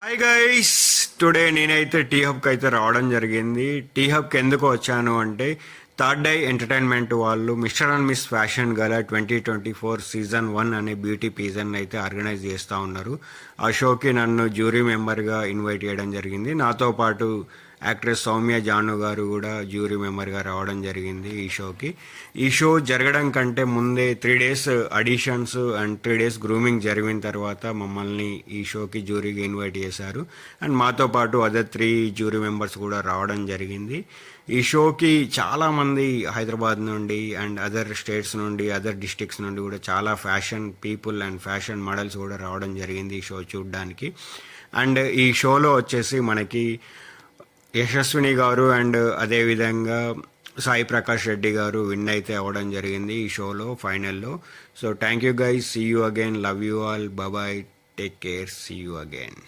Hi guys, today నేనైతే tea హబ్కి అయితే రావడం జరిగింది. టీ హబ్కి ఎందుకు వచ్చాను అంటే థర్డ్ ఐ ఎంటర్టైన్మెంట్ వాళ్ళు మిస్టర్ అండ్ మిస్ ఫ్యాషన్ గల 2024 సీజన్ 1 అనే బ్యూటీ పీజన్ అయితే ఆర్గనైజ్ చేస్తూ ఉన్నారు. ఆ షోకి నన్ను జ్యూరీ మెంబర్గా ఇన్వైట్ చేయడం జరిగింది. నాతో పాటు యాక్ట్రెస్ సౌమ్య జాను గారు కూడా జ్యూరీ మెంబర్గా రావడం జరిగింది ఈ షోకి. ఈ షో జరగడం కంటే ముందే 3 days auditions and 3 days grooming జరిగిన తర్వాత మమ్మల్ని ఈ షోకి జ్యూరీగా ఇన్వైట్ చేశారు. అండ్ మాతో పాటు అదర్ 3 జ్యూరీ మెంబర్స్ కూడా రావడం జరిగింది. ఈ షోకి చాలామంది హైదరాబాద్ నుండి అండ్ అదర్ స్టేట్స్ నుండి, అదర్ డిస్ట్రిక్ట్స్ నుండి కూడా చాలా fashion people and fashion models కూడా రావడం జరిగింది ఈ షో చూడడానికి. అండ్ ఈ షోలో వచ్చేసి మనకి యశస్విని గారు అండ్ అదేవిధంగా సాయి ప్రకాష్ రెడ్డి గారు విన్ అయితే అవ్వడం జరిగింది ఈ షోలో ఫైనల్లో. So thank you guys, see you again, love you all, bye, take care, see you again.